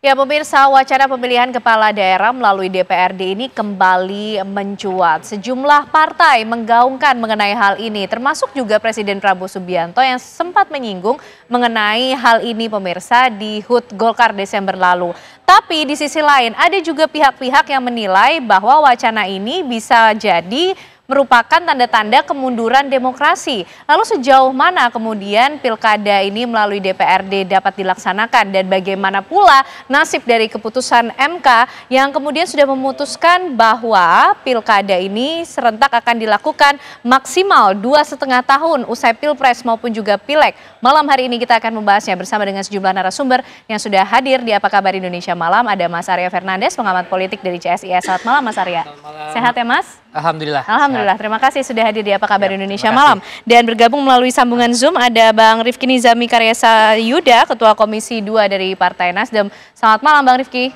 Ya, pemirsa, wacana pemilihan kepala daerah melalui DPRD ini kembali mencuat. Sejumlah partai menggaungkan mengenai hal ini, termasuk juga Presiden Prabowo Subianto yang sempat menyinggung mengenai hal ini, pemirsa, di HUT Golkar Desember lalu. Tapi di sisi lain, ada juga pihak-pihak yang menilai bahwa wacana ini bisa jadi merupakan tanda-tanda kemunduran demokrasi. Lalu sejauh mana kemudian pilkada ini melalui DPRD dapat dilaksanakan dan bagaimana pula nasib dari keputusan MK yang kemudian sudah memutuskan bahwa pilkada ini serentak akan dilakukan maksimal 2,5 tahun usai Pilpres maupun juga Pileg. Malam hari ini kita akan membahasnya bersama dengan sejumlah narasumber yang sudah hadir di Apa Kabar Indonesia Malam. Ada Mas Arya Fernandes, pengamat politik dari CSIS. Selamat malam Mas Arya. Sehat ya Mas? Alhamdulillah. Alhamdulillah, terima kasih sudah hadir di Apa Kabar Indonesia Malam. Dan bergabung melalui sambungan Zoom ada Bang Rifki Nizami Karyasa Yuda, Ketua Komisi 2 dari Partai Nasdem. Selamat malam Bang Rifki.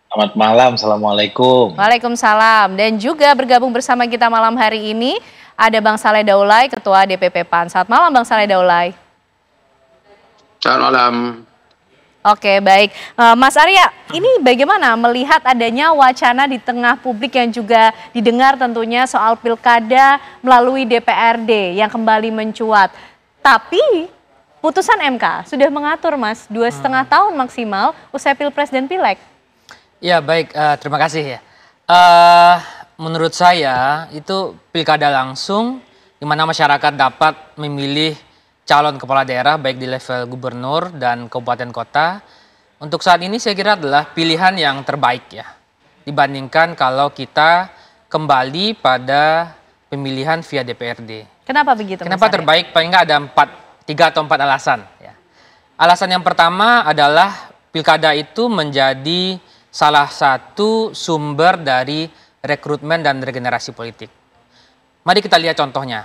Selamat malam, Assalamualaikum. Waalaikumsalam. Dan juga bergabung bersama kita malam hari ini ada Bang Saleh Daulay, Ketua DPP PAN. Selamat malam Bang Saleh Daulay. Selamat malam. Oke, baik. Mas Arya, ini bagaimana melihat adanya wacana di tengah publik yang juga didengar tentunya soal pilkada melalui DPRD yang kembali mencuat. Tapi putusan MK sudah mengatur Mas, 2,5 tahun maksimal usai Pilpres dan Pileg. Ya baik, terima kasih ya. Menurut saya itu pilkada langsung di mana masyarakat dapat memilih calon kepala daerah baik di level gubernur dan kabupaten kota. Untuk saat ini saya kira adalah pilihan yang terbaik ya. Dibandingkan kalau kita kembali pada pemilihan via DPRD. Kenapa begitu? Kenapa terbaik? Paling nggak ada 3 atau 4 alasan. Ya. Alasan yang pertama adalah pilkada itu menjadi salah satu sumber dari rekrutmen dan regenerasi politik. Mari kita lihat contohnya.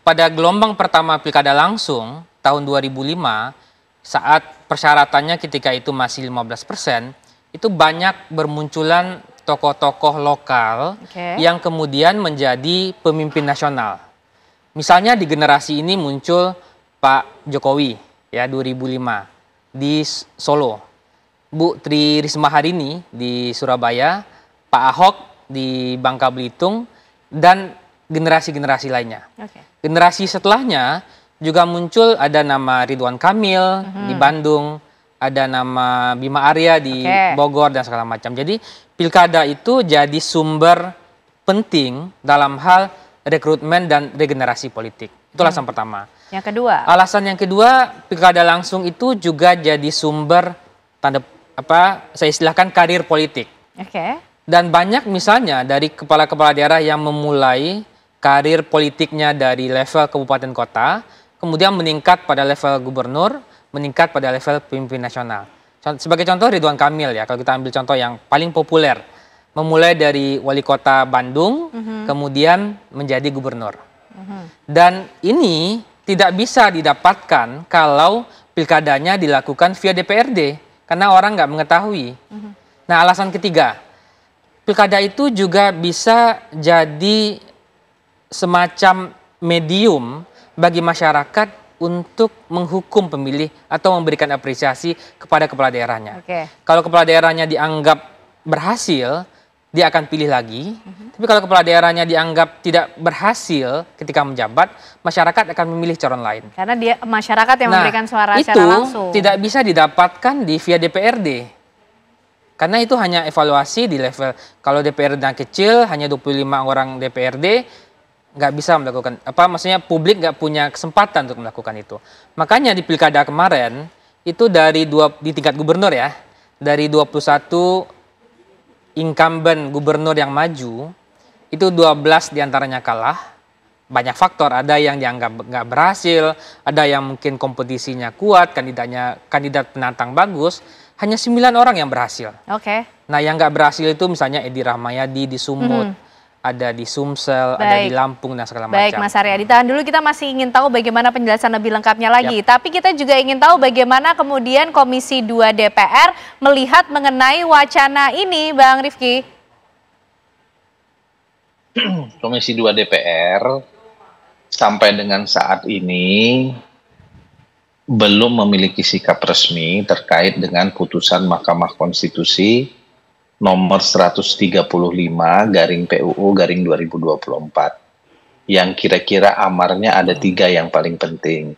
Pada gelombang pertama pilkada langsung tahun 2005, saat persyaratannya ketika itu masih 15%, itu banyak bermunculan tokoh-tokoh lokal yang kemudian menjadi pemimpin nasional. Misalnya di generasi ini muncul Pak Jokowi ya 2005 di Solo, Bu Tri Risma Harini di Surabaya, Pak Ahok di Bangka Belitung, dan generasi-generasi lainnya. Generasi setelahnya juga muncul ada nama Ridwan Kamil di Bandung, ada nama Bima Arya di Bogor dan segala macam. Jadi pilkada itu jadi sumber penting dalam hal rekrutmen dan regenerasi politik. Itu alasan pertama. Yang kedua? Alasan yang kedua, pilkada langsung itu juga jadi sumber saya istilahkan karir politik. Dan banyak misalnya dari kepala-kepala daerah yang memulai karir politiknya dari level kabupaten kota, kemudian meningkat pada level gubernur, meningkat pada level pemimpin nasional. Sebagai contoh Ridwan Kamil ya, kalau kita ambil contoh yang paling populer, memulai dari wali kota Bandung, kemudian menjadi gubernur. Dan ini tidak bisa didapatkan kalau pilkadanya dilakukan via DPRD, karena orang nggak mengetahui. Nah, alasan ketiga, pilkada itu juga bisa jadi semacam medium bagi masyarakat untuk menghukum pemilih atau memberikan apresiasi kepada kepala daerahnya. Kalau kepala daerahnya dianggap berhasil, dia akan pilih lagi. Tapi kalau kepala daerahnya dianggap tidak berhasil ketika menjabat, masyarakat akan memilih calon lain. Karena dia masyarakat yang memberikan suara secara langsung. Itu tidak bisa didapatkan di via DPRD. Karena itu hanya evaluasi di level, kalau DPRD yang kecil, hanya 25 orang DPRD, nggak bisa melakukan, maksudnya publik nggak punya kesempatan untuk melakukan itu. Makanya di pilkada kemarin, itu di tingkat gubernur ya, dari 21 incumbent gubernur yang maju, itu 12 diantaranya kalah. Banyak faktor, ada yang dianggap nggak berhasil, ada yang mungkin kompetisinya kuat, kandidat penantang bagus, hanya 9 orang yang berhasil. Nah yang nggak berhasil itu misalnya Edi Rahmayadi di Sumut, ada di Sumsel, ada di Lampung dan segala macam. Baik Mas Arya, ditahan dulu, kita masih ingin tahu bagaimana penjelasan lebih lengkapnya lagi. Tapi kita juga ingin tahu bagaimana kemudian Komisi 2 DPR melihat mengenai wacana ini, Bang Rifki. Komisi 2 DPR sampai dengan saat ini belum memiliki sikap resmi terkait dengan putusan Mahkamah Konstitusi nomor 135 garing PUU garing 2024 yang kira-kira amarnya ada 3 yang paling penting.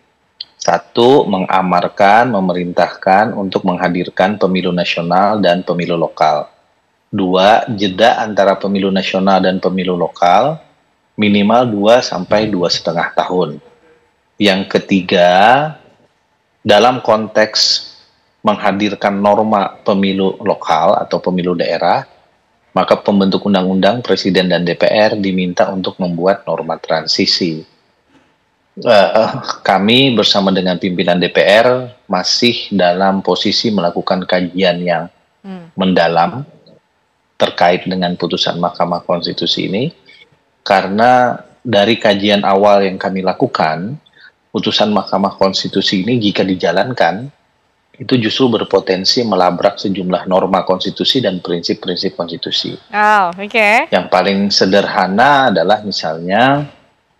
1, mengamarkan, memerintahkan untuk menghadirkan pemilu nasional dan pemilu lokal. 2, jeda antara pemilu nasional dan pemilu lokal minimal 2 sampai 2,5 tahun. Yang ketiga, dalam konteks menghadirkan norma pemilu lokal atau pemilu daerah, maka pembentuk undang-undang Presiden dan DPR diminta untuk membuat norma transisi. Kami bersama dengan pimpinan DPR masih dalam posisi melakukan kajian yang mendalam terkait dengan putusan Mahkamah Konstitusi ini, karena dari kajian awal yang kami lakukan, putusan Mahkamah Konstitusi ini jika dijalankan, itu justru berpotensi melabrak sejumlah norma konstitusi dan prinsip-prinsip konstitusi. Oh, oke. Yang paling sederhana adalah misalnya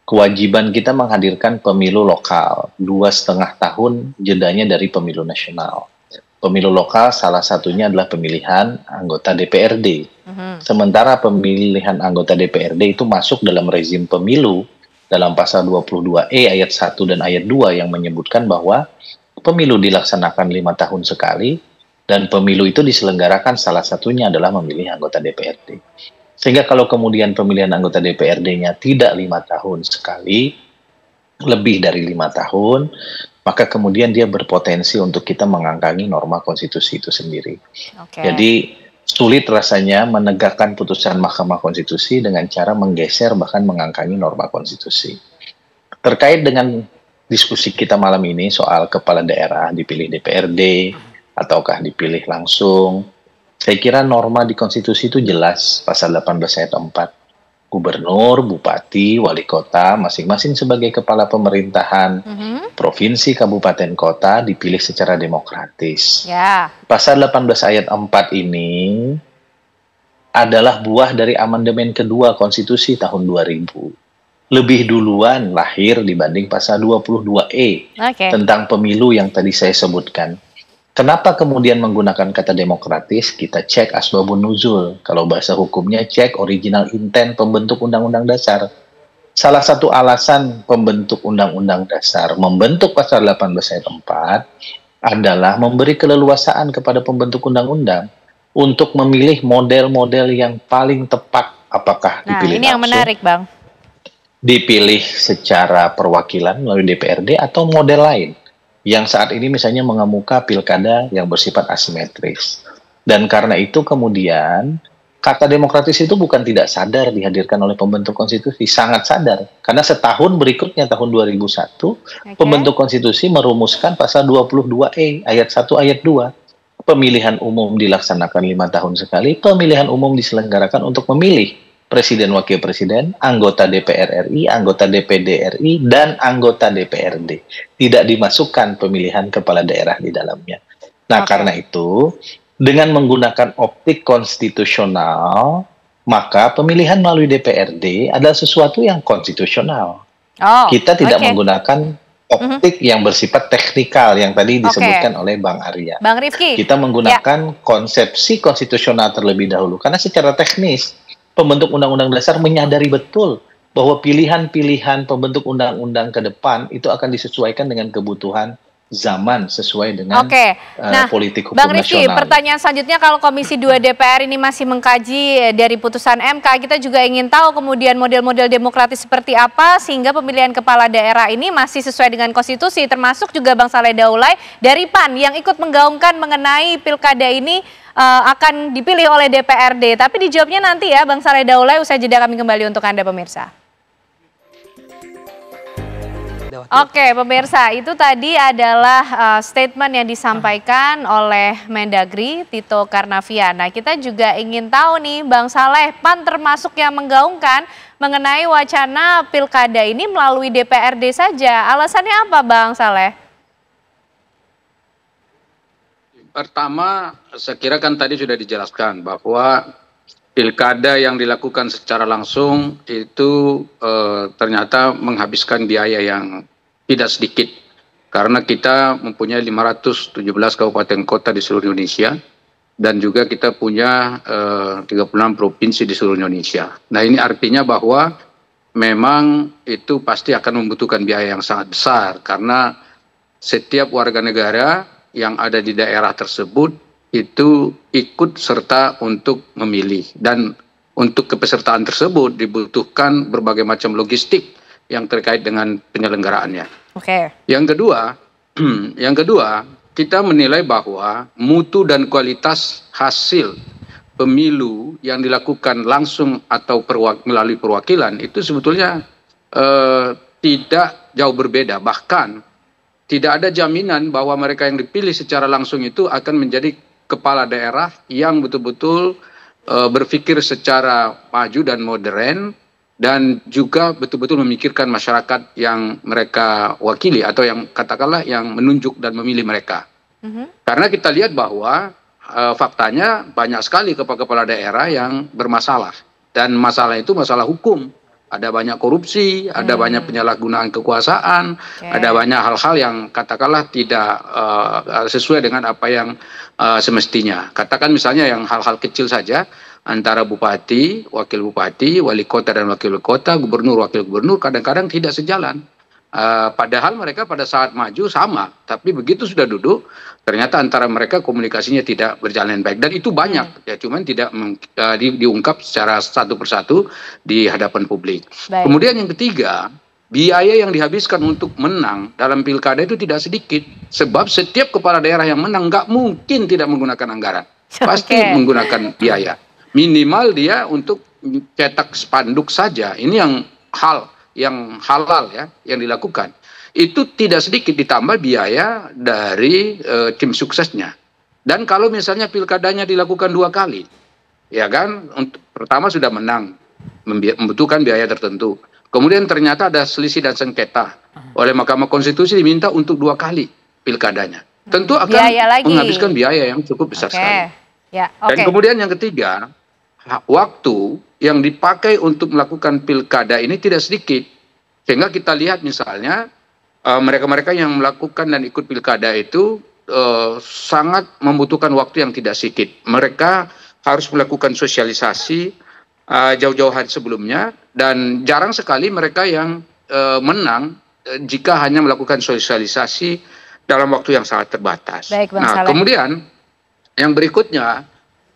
kewajiban kita menghadirkan pemilu lokal 2,5 tahun jedanya dari pemilu nasional. Pemilu lokal salah satunya adalah pemilihan anggota DPRD. Sementara pemilihan anggota DPRD itu masuk dalam rezim pemilu dalam pasal 22E ayat 1 dan ayat 2 yang menyebutkan bahwa pemilu dilaksanakan 5 tahun sekali dan pemilu itu diselenggarakan salah satunya adalah memilih anggota DPRD. Sehingga kalau kemudian pemilihan anggota DPRD-nya tidak 5 tahun sekali, lebih dari 5 tahun, maka kemudian dia berpotensi untuk kita mengangkangi norma konstitusi itu sendiri. Jadi sulit rasanya menegakkan putusan Mahkamah Konstitusi dengan cara menggeser bahkan mengangkangi norma konstitusi. Terkait dengan diskusi kita malam ini soal kepala daerah dipilih DPRD ataukah dipilih langsung, saya kira norma di konstitusi itu jelas, pasal 18 ayat 4. Gubernur, bupati, wali kota, masing-masing sebagai kepala pemerintahan, provinsi, kabupaten, kota dipilih secara demokratis. Pasal 18 ayat 4 ini adalah buah dari amandemen kedua konstitusi tahun 2000. Lebih duluan lahir dibanding pasal 22E tentang pemilu yang tadi saya sebutkan. Kenapa kemudian menggunakan kata demokratis? Kita cek asbabun nuzul. Kalau bahasa hukumnya cek original intent pembentuk undang-undang dasar. Salah satu alasan pembentuk undang-undang dasar membentuk pasal 18 ayat 4 adalah memberi keleluasaan kepada pembentuk undang-undang untuk memilih model-model yang paling tepat. Apakah dipilih ini yang menarik, Bang. Dipilih secara perwakilan melalui DPRD atau model lain yang saat ini misalnya mengemuka pilkada yang bersifat asimetris. Dan karena itu kemudian kata demokratis itu bukan tidak sadar dihadirkan oleh pembentuk konstitusi, sangat sadar. Karena setahun berikutnya tahun 2001 pembentuk konstitusi merumuskan pasal 22E ayat 1 ayat 2. Pemilihan umum dilaksanakan 5 tahun sekali, pemilihan umum diselenggarakan untuk memilih Presiden Wakil Presiden, anggota DPR RI, anggota DPD RI, dan anggota DPRD. Tidak dimasukkan pemilihan kepala daerah di dalamnya. Nah, karena itu, dengan menggunakan optik konstitusional, maka pemilihan melalui DPRD adalah sesuatu yang konstitusional. Kita tidak menggunakan optik yang bersifat teknikal yang tadi disebutkan oleh Bang Arya. Bang Rifki. Kita menggunakan konsepsi konstitusional terlebih dahulu. Karena secara teknis, pembentuk undang-undang dasar menyadari betul bahwa pilihan-pilihan pembentuk undang-undang ke depan itu akan disesuaikan dengan kebutuhan zaman sesuai dengan politik hukum Bang Rifki, nasional. Pertanyaan selanjutnya, kalau Komisi 2 DPR ini masih mengkaji dari putusan MK, kita juga ingin tahu kemudian model-model demokratis seperti apa sehingga pemilihan kepala daerah ini masih sesuai dengan konstitusi, termasuk juga Bang Saleh Daulay dari PAN yang ikut menggaungkan mengenai pilkada ini akan dipilih oleh DPRD. Tapi dijawabnya nanti ya Bang Saleh Daulay, usai jeda kami kembali untuk Anda pemirsa. Oke pemirsa, itu tadi adalah statement yang disampaikan oleh Mendagri Tito Karnavian. Nah, kita juga ingin tahu nih Bang Saleh, PAN termasuk yang menggaungkan mengenai wacana pilkada ini melalui DPRD saja. Alasannya apa Bang Saleh? Pertama, saya kira kan tadi sudah dijelaskan bahwa pilkada yang dilakukan secara langsung itu ternyata menghabiskan biaya yang tidak sedikit. karena kita mempunyai 517 kabupaten kota di seluruh Indonesia dan juga kita punya 36 provinsi di seluruh Indonesia. Nah, ini artinya bahwa memang itu pasti akan membutuhkan biaya yang sangat besar karena setiap warga negara yang ada di daerah tersebut itu ikut serta untuk memilih, dan untuk kepesertaan tersebut dibutuhkan berbagai macam logistik yang terkait dengan penyelenggaraannya. Oke. Yang kedua, kita menilai bahwa mutu dan kualitas hasil pemilu yang dilakukan langsung atau melalui perwakilan itu sebetulnya tidak jauh berbeda. Bahkan tidak ada jaminan bahwa mereka yang dipilih secara langsung itu akan menjadi kepala daerah yang betul-betul berpikir secara maju dan modern dan juga betul-betul memikirkan masyarakat yang mereka wakili atau yang katakanlah yang menunjuk dan memilih mereka. Karena kita lihat bahwa faktanya banyak sekali kepala daerah yang bermasalah, dan masalah itu masalah hukum. Ada banyak korupsi, ada banyak penyalahgunaan kekuasaan, ada banyak hal-hal yang katakanlah tidak sesuai dengan apa yang semestinya. Katakan misalnya yang hal-hal kecil saja, antara bupati, wakil bupati, wali kota dan wakil kota, gubernur, wakil gubernur, kadang-kadang tidak sejalan. Padahal mereka pada saat maju sama, tapi begitu sudah duduk, ternyata antara mereka komunikasinya tidak berjalan baik, dan itu banyak, ya cuman tidak diungkap secara satu persatu di hadapan publik. Baik. Kemudian yang ketiga, biaya yang dihabiskan untuk menang dalam pilkada itu tidak sedikit, sebab setiap kepala daerah yang menang nggak mungkin tidak menggunakan anggaran, pasti menggunakan biaya. Minimal dia untuk cetak spanduk saja, ini yang halal ya yang dilakukan. Itu tidak sedikit, ditambah biaya dari tim suksesnya. Dan kalau misalnya pilkadanya dilakukan 2 kali, ya kan, pertama sudah menang, membutuhkan biaya tertentu. Kemudian ternyata ada selisih dan sengketa, oleh Mahkamah Konstitusi diminta untuk 2 kali pilkadanya. Tentu akan menghabiskan biaya yang cukup besar sekali. Ya, dan kemudian yang ketiga, waktu yang dipakai untuk melakukan pilkada ini tidak sedikit. Sehingga kita lihat misalnya mereka-mereka yang melakukan dan ikut pilkada itu sangat membutuhkan waktu yang tidak sedikit. Mereka harus melakukan sosialisasi jauh-jauh hari sebelumnya, dan jarang sekali mereka yang menang jika hanya melakukan sosialisasi dalam waktu yang sangat terbatas. Baik, Bang Saleh. Kemudian yang berikutnya,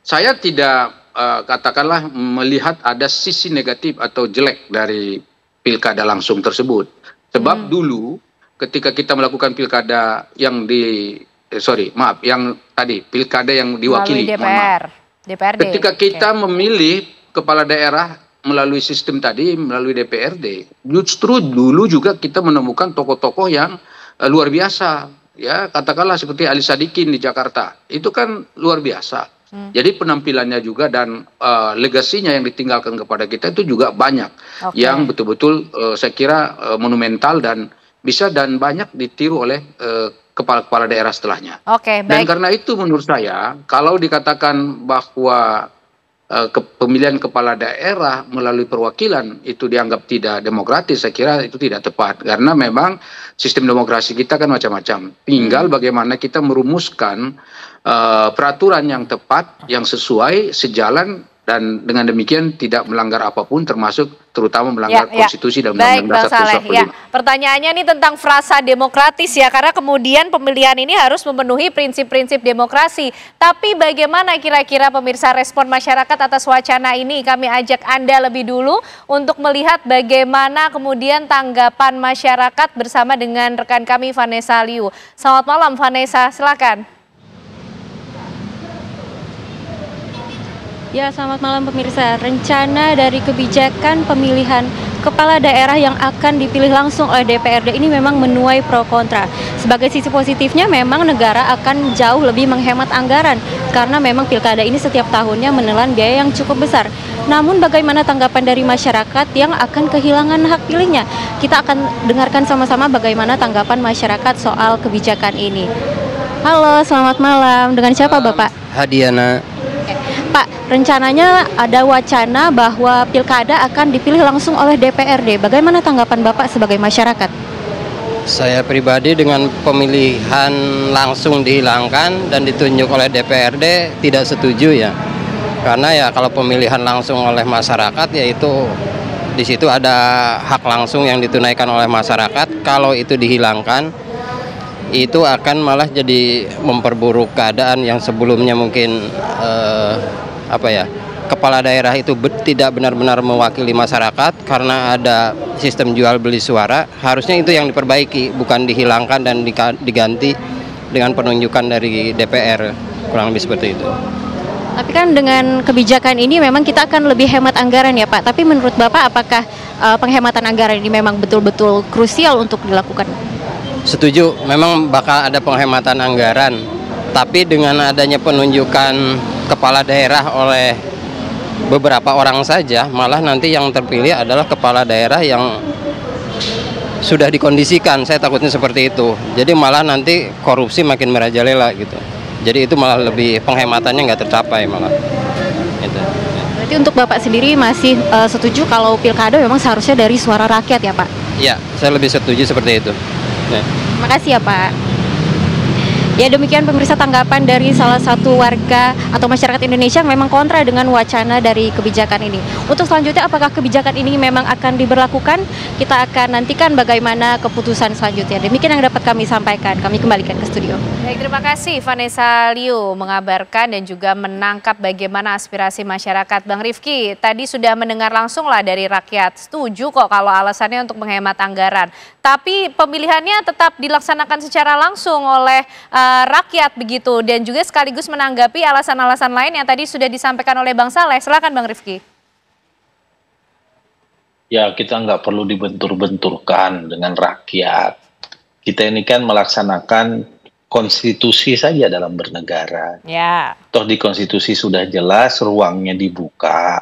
saya tidak katakanlah melihat ada sisi negatif atau jelek dari pilkada langsung tersebut. Sebab dulu ketika kita melakukan pilkada yang pilkada yang diwakili, DPRD. Ketika kita memilih kepala daerah melalui sistem tadi, melalui DPRD, justru dulu juga kita menemukan tokoh-tokoh yang luar biasa. Ya, katakanlah seperti Ali Sadikin di Jakarta, itu kan luar biasa. Jadi penampilannya juga dan legasinya yang ditinggalkan kepada kita itu juga banyak, yang betul-betul saya kira monumental dan bisa dan banyak ditiru oleh kepala-kepala daerah setelahnya. Dan karena itu menurut saya, kalau dikatakan bahwa pemilihan kepala daerah melalui perwakilan itu dianggap tidak demokratis, saya kira itu tidak tepat. Karena memang sistem demokrasi kita kan macam-macam. Tinggal bagaimana kita merumuskan peraturan yang tepat, yang sesuai, sejalan, dan dengan demikian tidak melanggar apapun, termasuk terutama melanggar konstitusi dan undang-undang dasar 45. Pertanyaannya nih tentang frasa demokratis ya, karena kemudian pemilihan ini harus memenuhi prinsip-prinsip demokrasi. Tapi bagaimana kira-kira pemirsa respon masyarakat atas wacana ini? Kami ajak Anda lebih dulu untuk melihat bagaimana kemudian tanggapan masyarakat bersama dengan rekan kami Vanessa Liu. Selamat malam Vanessa, silakan. Ya, selamat malam pemirsa. Rencana dari kebijakan pemilihan kepala daerah yang akan dipilih langsung oleh DPRD ini memang menuai pro kontra. Sebagai sisi positifnya, memang negara akan jauh lebih menghemat anggaran karena memang pilkada ini setiap tahunnya menelan biaya yang cukup besar. Namun bagaimana tanggapan dari masyarakat yang akan kehilangan hak pilihnya? Kita akan dengarkan sama-sama bagaimana tanggapan masyarakat soal kebijakan ini. Halo, selamat malam. Dengan siapa Bapak? Hadiana. Pak, rencananya ada wacana bahwa pilkada akan dipilih langsung oleh DPRD. Bagaimana tanggapan Bapak sebagai masyarakat? Saya pribadi dengan pemilihan langsung dihilangkan dan ditunjuk oleh DPRD tidak setuju ya. Karena ya kalau pemilihan langsung oleh masyarakat yaitu di situ ada hak langsung yang ditunaikan oleh masyarakat. Kalau itu dihilangkan itu akan malah jadi memperburuk keadaan yang sebelumnya mungkin kepala daerah itu tidak benar-benar mewakili masyarakat karena ada sistem jual beli suara. Harusnya itu yang diperbaiki, bukan dihilangkan dan diganti dengan penunjukan dari DPR, kurang lebih seperti itu. Tapi kan dengan kebijakan ini memang kita akan lebih hemat anggaran ya Pak. Tapi menurut Bapak apakah penghematan anggaran ini memang betul-betul krusial untuk dilakukan? Setuju, memang bakal ada penghematan anggaran. Tapi dengan adanya penunjukan kepala daerah oleh beberapa orang saja, malah nanti yang terpilih adalah kepala daerah yang sudah dikondisikan. Saya takutnya seperti itu. Jadi malah nanti korupsi makin merajalela gitu. Jadi itu malah lebih penghematannya nggak tercapai malah. Gitu. Berarti untuk Bapak sendiri masih setuju kalau pilkada memang seharusnya dari suara rakyat ya Pak? Iya, saya lebih setuju seperti itu. Ya. Terima kasih ya Pak. Ya demikian pemirsa tanggapan dari salah satu warga atau masyarakat Indonesia yang memang kontra dengan wacana dari kebijakan ini. Untuk selanjutnya apakah kebijakan ini memang akan diberlakukan? Kita akan nantikan bagaimana keputusan selanjutnya. Demikian yang dapat kami sampaikan. Kami kembalikan ke studio. Baik, terima kasih Vanessa Liu mengabarkan dan juga menangkap bagaimana aspirasi masyarakat. Bang Rifki, tadi sudah mendengar langsung lah dari rakyat. Setuju kok kalau alasannya untuk menghemat anggaran. Tapi pemilihannya tetap dilaksanakan secara langsung oleh rakyat begitu, dan juga sekaligus menanggapi alasan-alasan lain yang tadi sudah disampaikan oleh Bang Saleh. Silakan Bang Rifki. Ya, kita nggak perlu dibentur-benturkan dengan rakyat. Kita ini kan melaksanakan konstitusi saja dalam bernegara. Ya. Toh di konstitusi sudah jelas ruangnya dibuka.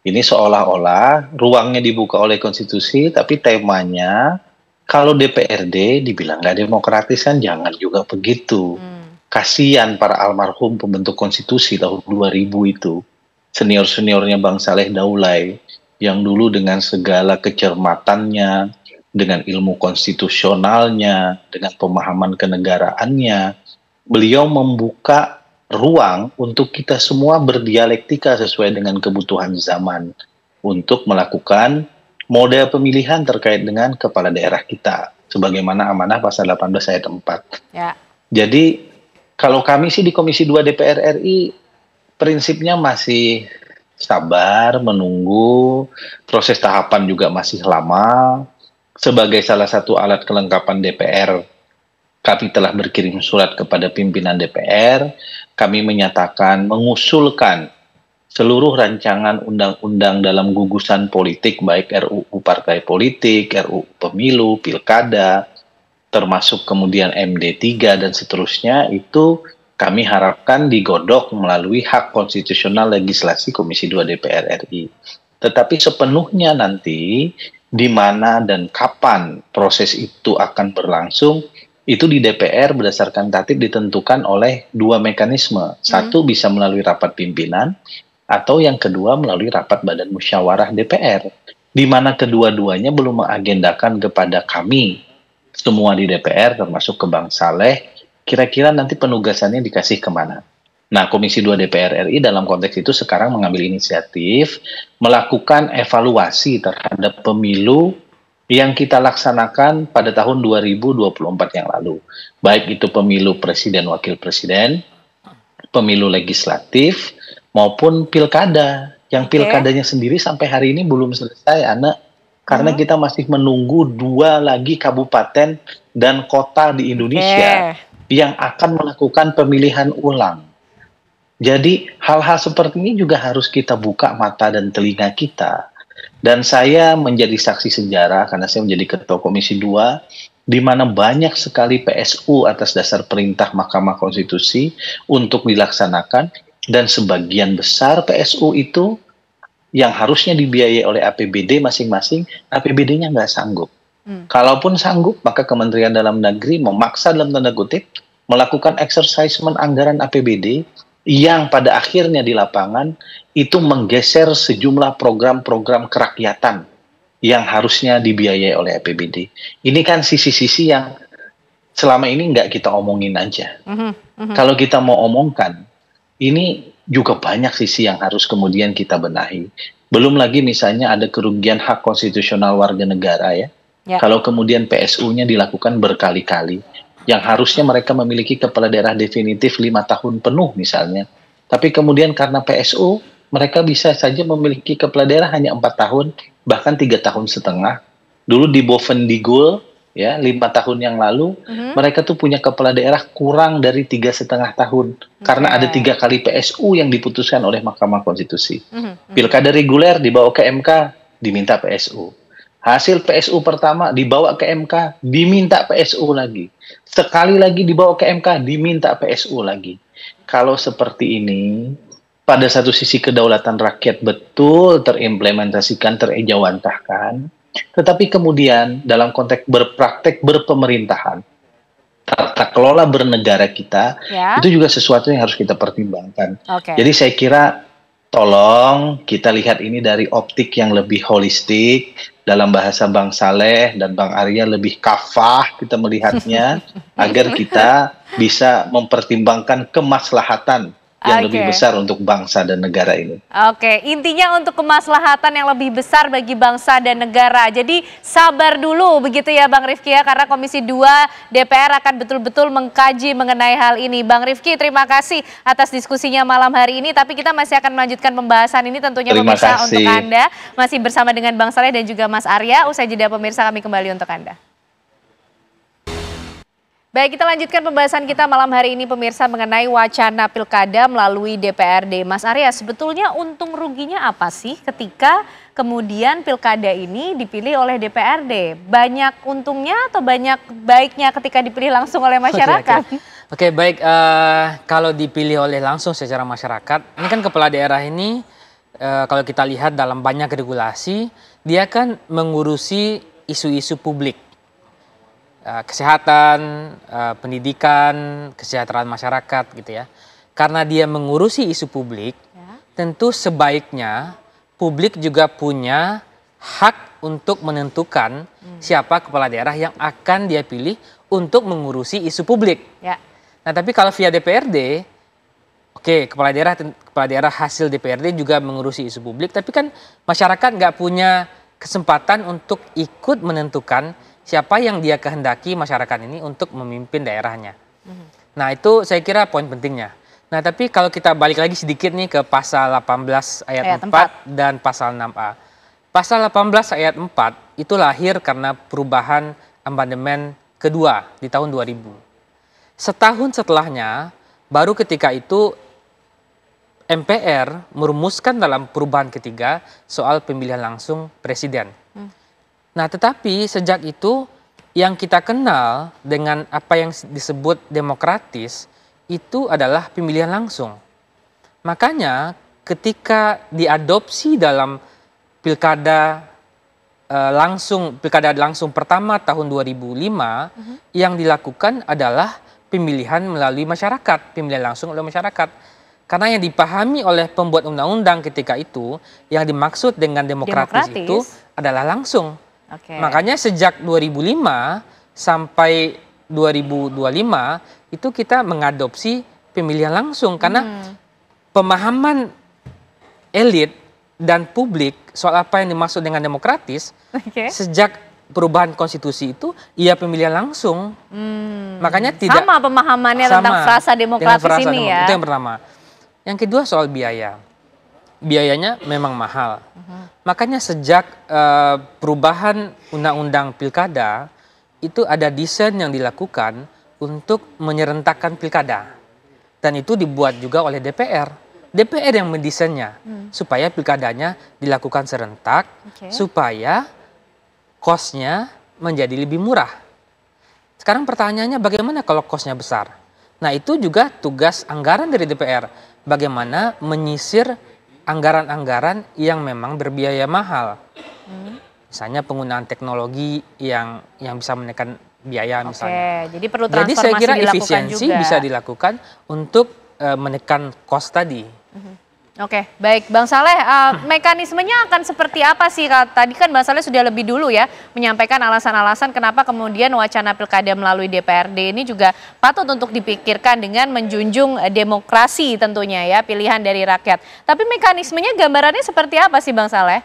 Ini seolah-olah ruangnya dibuka oleh konstitusi, tapi temanya kalau DPRD dibilang nggak demokratis kan jangan juga begitu. Kasihan para almarhum pembentuk konstitusi tahun 2000 itu. Senior-seniornya Bang Saleh Daulay yang dulu dengan segala kecermatannya, dengan ilmu konstitusionalnya, dengan pemahaman kenegaraannya, beliau membuka ruang untuk kita semua berdialektika sesuai dengan kebutuhan zaman untuk melakukan model pemilihan terkait dengan kepala daerah kita sebagaimana amanah pasal 18 ayat 4. Ya. Jadi kalau kami sih di Komisi 2 DPR RI prinsipnya masih sabar menunggu, proses tahapan juga masih lama. Sebagai salah satu alat kelengkapan DPR, kami telah berkirim surat kepada pimpinan DPR. Kami menyatakan mengusulkan seluruh rancangan undang-undang dalam gugusan politik, baik RUU Partai Politik, RUU Pemilu, Pilkada, termasuk kemudian MD3 dan seterusnya, itu kami harapkan digodok melalui hak konstitusional legislasi Komisi 2 DPR RI. Tetapi sepenuhnya nanti di mana dan kapan proses itu akan berlangsung, itu di DPR berdasarkan tatib ditentukan oleh dua mekanisme. Satu bisa melalui rapat pimpinan, atau yang kedua melalui rapat badan musyawarah DPR, di mana kedua-duanya belum mengagendakan kepada kami semua di DPR, termasuk ke Bang Saleh, kira-kira nanti penugasannya dikasih kemana. Nah, Komisi 2 DPR RI dalam konteks itu sekarang mengambil inisiatif melakukan evaluasi terhadap pemilu yang kita laksanakan pada tahun 2024 yang lalu. Baik itu pemilu presiden, wakil presiden, pemilu legislatif, maupun pilkada. Yang pilkadanya sendiri sampai hari ini belum selesai, Ana. Karena kita masih menunggu 2 lagi kabupaten dan kota di Indonesia yang akan melakukan pemilihan ulang. Jadi hal-hal seperti ini juga harus kita buka mata dan telinga kita. Dan saya menjadi saksi sejarah karena saya menjadi Ketua Komisi 2, di mana banyak sekali PSU atas dasar perintah Mahkamah Konstitusi untuk dilaksanakan, dan sebagian besar PSU itu yang harusnya dibiayai oleh APBD masing-masing, APBD-nya nggak sanggup. Kalaupun sanggup, maka Kementerian Dalam Negeri memaksa dalam tanda kutip melakukan exercisement anggaran APBD yang pada akhirnya di lapangan itu menggeser sejumlah program-program kerakyatan yang harusnya dibiayai oleh APBD. Ini kan sisi-sisi yang selama ini nggak kita omongin aja. Kalau kita mau omongkan, ini juga banyak sisi yang harus kemudian kita benahi. Belum lagi misalnya ada kerugian hak konstitusional warga negara ya. Kalau kemudian PSU-nya dilakukan berkali-kali, yang harusnya mereka memiliki kepala daerah definitif 5 tahun penuh misalnya. Tapi kemudian karena PSU, mereka bisa saja memiliki kepala daerah hanya 4 tahun, bahkan 3 tahun setengah. Dulu di Bovendigul, ya 5 tahun yang lalu, mereka tuh punya kepala daerah kurang dari 3,5 tahun. Karena ada 3 kali PSU yang diputuskan oleh Mahkamah Konstitusi. Pilkada reguler dibawa ke MK, diminta PSU. Hasil PSU pertama dibawa ke MK, diminta PSU lagi. Sekali lagi dibawa ke MK, diminta PSU lagi. Kalau seperti ini, pada satu sisi kedaulatan rakyat betul terimplementasikan, terejawantahkan, tetapi kemudian dalam konteks berpraktek berpemerintahan, tata kelola bernegara kita, itu juga sesuatu yang harus kita pertimbangkan. Jadi saya kira tolong kita lihat ini dari optik yang lebih holistik. Dalam bahasa Bang Saleh dan Bang Arya lebih kafah kita melihatnya, agar kita bisa mempertimbangkan kemaslahatan yang lebih besar untuk bangsa dan negara ini. Intinya untuk kemaslahatan yang lebih besar bagi bangsa dan negara. Jadi sabar dulu begitu ya Bang Rifki ya, karena Komisi 2 DPR akan betul-betul mengkaji mengenai hal ini. Bang Rifki, terima kasih atas diskusinya malam hari ini, tapi kita masih akan melanjutkan pembahasan ini tentunya pemirsa untuk Anda. Masih bersama dengan Bang Saleh dan juga Mas Arya. Usai jeda pemirsa, kami kembali untuk Anda. Baik, kita lanjutkan pembahasan kita malam hari ini pemirsa mengenai wacana pilkada melalui DPRD. Mas Arya, sebetulnya untung ruginya apa sih ketika kemudian pilkada ini dipilih oleh DPRD? Banyak untungnya atau banyak baiknya ketika dipilih langsung oleh masyarakat? Oke, baik. Kalau dipilih oleh langsung secara masyarakat, ini kan kepala daerah ini kalau kita lihat dalam banyak regulasi, dia kan mengurusi isu-isu publik. Kesehatan, pendidikan, kesejahteraan masyarakat gitu ya. Karena dia mengurusi isu publik, tentu sebaiknya publik juga punya hak untuk menentukan siapa kepala daerah yang akan dia pilih untuk mengurusi isu publik. Nah, tapi kalau via DPRD, kepala daerah hasil DPRD juga mengurusi isu publik, tapi kan masyarakat nggak punya kesempatan untuk ikut menentukan siapa yang dia kehendaki masyarakat ini untuk memimpin daerahnya. Nah, itu saya kira poin pentingnya. Nah, tapi kalau kita balik lagi sedikit nih ke pasal 18 ayat 4 dan pasal 6A. Pasal 18 ayat 4 itu lahir karena perubahan amandemen kedua di tahun 2000. Setahun setelahnya, baru ketika itu MPR merumuskan dalam perubahan ketiga soal pemilihan langsung presiden. Nah, tetapi sejak itu yang kita kenal dengan apa yang disebut demokratis itu adalah pemilihan langsung. Makanya ketika diadopsi dalam pilkada langsung pertama tahun 2005, yang dilakukan adalah pemilihan melalui masyarakat, pemilihan langsung oleh masyarakat. Karena yang dipahami oleh pembuat undang-undang ketika itu, yang dimaksud dengan demokratis itu adalah langsung. Makanya sejak 2005 sampai 2025 itu kita mengadopsi pemilihan langsung karena pemahaman elit dan publik soal apa yang dimaksud dengan demokratis sejak perubahan konstitusi itu pemilihan langsung. Makanya tidak sama pemahamannya tentang frasa demokratis ini ya. Itu yang pertama. Yang kedua soal biaya. Biayanya memang mahal. Makanya sejak perubahan undang-undang pilkada itu ada desain yang dilakukan untuk menyerentakkan pilkada. Dan itu dibuat juga oleh DPR. DPR yang mendesainnya supaya pilkadanya dilakukan serentak, supaya kosnya menjadi lebih murah. Sekarang pertanyaannya bagaimana kalau kosnya besar? Nah, itu juga tugas anggaran dari DPR. Bagaimana menyisir anggaran-anggaran yang memang berbiaya mahal. Misalnya penggunaan teknologi yang bisa menekan biaya misalnya. Jadi perlu transformasi. Jadi saya kira efisiensi juga bisa dilakukan untuk menekan kos tadi. Oke, baik Bang Saleh, mekanismenya akan seperti apa sih? Tadi kan Bang Saleh sudah lebih dulu ya menyampaikan alasan-alasan kenapa kemudian wacana pilkada melalui DPRD ini juga patut untuk dipikirkan dengan menjunjung demokrasi tentunya ya, pilihan dari rakyat. Tapi mekanismenya gambarannya seperti apa sih Bang Saleh?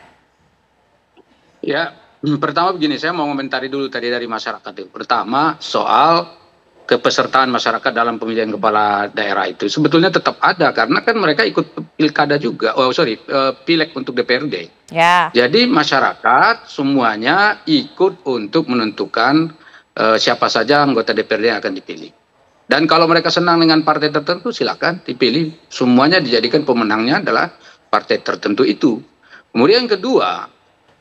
Ya, pertama begini, saya mau komentari dulu tadi dari masyarakat itu. Pertama, soal kepesertaan masyarakat dalam pemilihan kepala daerah itu sebetulnya tetap ada karena kan mereka ikut pilkada juga, pileg untuk DPRD. Ya. Jadi masyarakat semuanya ikut untuk menentukan siapa saja anggota DPRD yang akan dipilih. Dan kalau mereka senang dengan partai tertentu silakan dipilih. Semuanya dijadikan pemenangnya adalah partai tertentu itu. Kemudian yang kedua,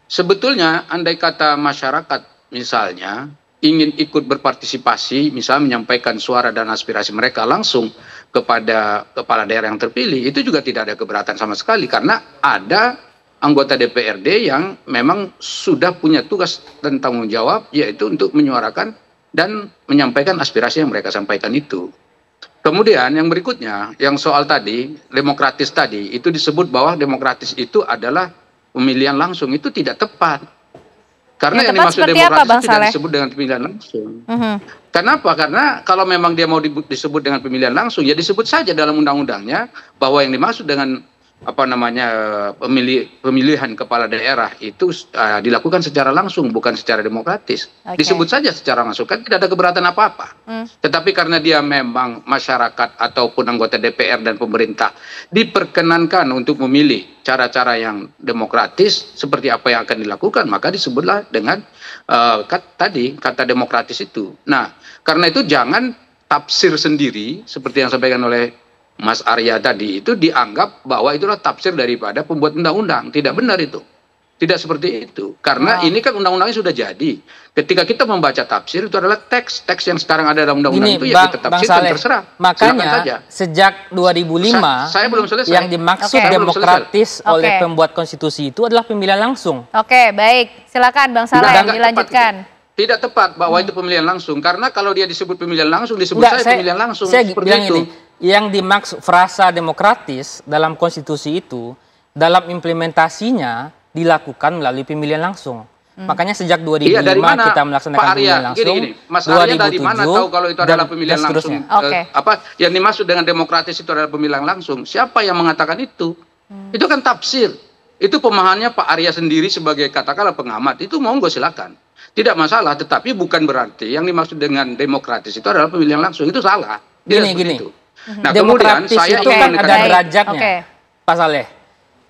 sebetulnya andai kata masyarakat misalnya ingin ikut berpartisipasi, misalnya menyampaikan suara dan aspirasi mereka langsung kepada kepala daerah yang terpilih, itu juga tidak ada keberatan sama sekali karena ada anggota DPRD yang memang sudah punya tugas dan tanggung jawab, yaitu untuk menyuarakan dan menyampaikan aspirasi yang mereka sampaikan itu. Kemudian yang berikutnya, yang soal tadi, demokratis tadi, itu disebut bahwa demokratis itu adalah pemilihan langsung, itu tidak tepat. Karena yang dimaksud demokratis tidak disebut dengan pemilihan langsung. Kenapa? Karena kalau memang dia mau disebut dengan pemilihan langsung, ya disebut saja dalam undang-undangnya bahwa yang dimaksud dengan pemilihan kepala daerah itu dilakukan secara langsung, bukan secara demokratis. Disebut saja secara langsung, kan tidak ada keberatan apa-apa. Tetapi karena dia memang masyarakat ataupun anggota DPR dan pemerintah diperkenankan untuk memilih cara-cara yang demokratis seperti apa yang akan dilakukan, maka disebutlah dengan kata demokratis itu. Nah, karena itu jangan tafsir sendiri seperti yang disampaikan oleh Mas Arya tadi, itu dianggap bahwa itulah tafsir daripada pembuat undang-undang. Tidak benar itu. Tidak seperti itu. Karena ini kan undang-undangnya sudah jadi. Ketika kita membaca tafsir, itu adalah teks yang sekarang ada dalam undang-undang itu ya kita tafsirkan, terserah. Makanya sejak 2005 saya belum selesai. Yang dimaksud demokratis oleh pembuat konstitusi itu adalah pemilihan langsung. Oke, baik. Silakan Bang Saleh dilanjutkan. Tidak tepat bahwa itu pemilihan langsung. Karena kalau dia disebut pemilihan langsung, disebut pemilihan langsung. Saya bilang ini, yang dimaksud frasa demokratis dalam konstitusi itu, dalam implementasinya dilakukan melalui pemilihan langsung. Makanya sejak 2005 kita melaksanakan pemilihan langsung. Mas Arya dari mana tahu kalau itu adalah pemilihan langsung? Yang dimaksud dengan demokratis itu adalah pemilihan langsung? Siapa yang mengatakan itu? Itu kan tafsir. Itu pemahamannya Pak Arya sendiri sebagai katakanlah pengamat. Itu monggo silakan. Tidak masalah, tetapi bukan berarti yang dimaksud dengan demokratis itu adalah pemilihan langsung. Itu salah. Gini. Nah, kemudian saya itu kan ada derajatnya, Pak Saleh.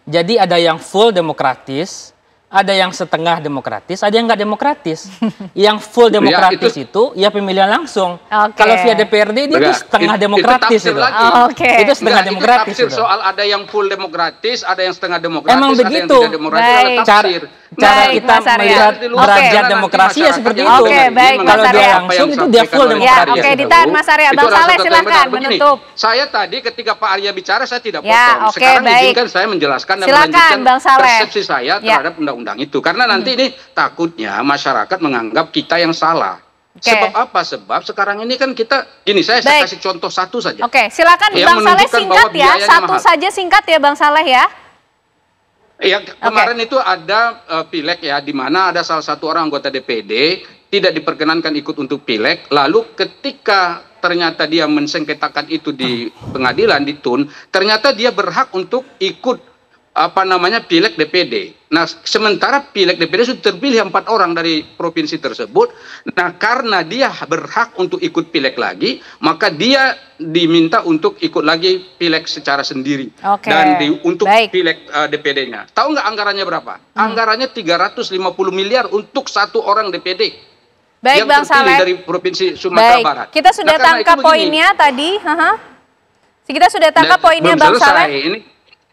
Jadi ada yang full demokratis, ada yang setengah demokratis, ada yang nggak demokratis. Yang full demokratis itu ya pemilihan langsung. Kalau via DPRD itu setengah demokratis itu. Itu setengah demokratis. Itu tafsir soal ada yang full demokratis, ada yang setengah demokratis, emang ada begitu. yang tidak demokratis. Cara kita melihat derajat demokrasi ya seperti itu. Kalau dia langsung itu dia full demokratis. Oke, ditahan Mas Arya. Bang Saleh silakan menutup. Saya tadi ketika Pak Arya bicara saya tidak potong. Sekarang izinkan saya menjelaskan dan melanjutkan persepsi saya terhadap undang-undang itu. Karena nanti ini takutnya masyarakat menganggap kita yang salah. Sebab apa? Sebab sekarang ini kan kita, saya kasih contoh satu saja. Oke, silakan Bang Saleh singkat ya. Satu saja singkat ya Bang Saleh ya. Ya, kemarin itu ada pileg ya, di mana ada salah satu orang anggota DPD tidak diperkenankan ikut untuk pileg, lalu ketika ternyata dia mensengketakan itu di pengadilan, di TUN, ternyata dia berhak untuk ikut pileg DPD. Nah, sementara pileg DPD sudah terpilih 4 orang dari provinsi tersebut. Nah, karena dia berhak untuk ikut pileg lagi, maka dia diminta untuk ikut lagi pileg secara sendiri. Dan untuk pileg DPD-nya. Tahu nggak anggarannya berapa? Anggarannya 350 miliar untuk 1 orang DPD. Baik, yang Bang terpilih Saleh. dari Provinsi Sumatera Barat. Kita sudah tangkap poinnya tadi. Kita sudah tangkap poinnya Bang Saleh. Ini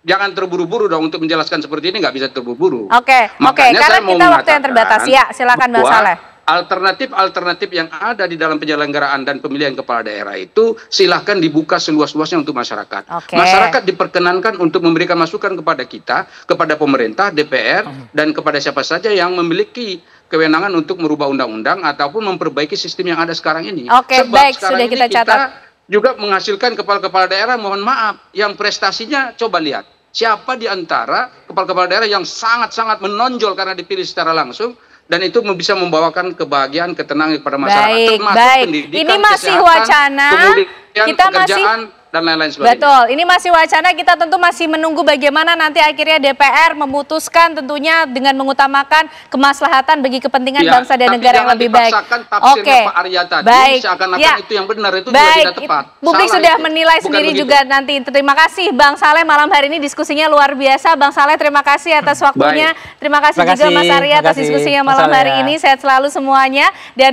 jangan terburu-buru dong untuk menjelaskan seperti ini, nggak bisa terburu-buru. Oke, karena kita waktu yang terbatas. Ya, silakan Bang Saleh. Alternatif yang ada di dalam penyelenggaraan dan pemilihan kepala daerah itu silahkan dibuka seluas-luasnya untuk masyarakat. Masyarakat diperkenankan untuk memberikan masukan kepada kita, kepada pemerintah, DPR, dan kepada siapa saja yang memiliki kewenangan untuk merubah undang-undang ataupun memperbaiki sistem yang ada sekarang ini. Sebab sekarang sudah kita catat. Juga menghasilkan kepala-kepala daerah, mohon maaf, yang prestasinya coba lihat. siapa di antara kepala-kepala daerah yang sangat-sangat menonjol karena dipilih secara langsung, dan itu bisa membawakan kebahagiaan, ketenangan kepada masyarakat, termasuk pendidikan, ini masih kesehatan, wacana, kemudian kita pekerjaan, dan lain-lain sebagainya. Betul, ini masih wacana, kita tentu masih menunggu bagaimana nanti akhirnya DPR memutuskan tentunya dengan mengutamakan kemaslahatan bagi kepentingan bangsa dan negara yang lebih baik. Oke, Pak Arya tadi, baik. Seakan-akan itu yang benar, itu juga baik. tidak tepat. Publik Salah sudah itu. menilai Bukan sendiri begitu. juga nanti. Terima kasih Bang Saleh, malam hari ini diskusinya luar biasa. Bang Saleh, terima kasih atas waktunya. Terima kasih juga Mas Arya atas diskusinya malam hari ini. Sehat selalu semuanya. Dan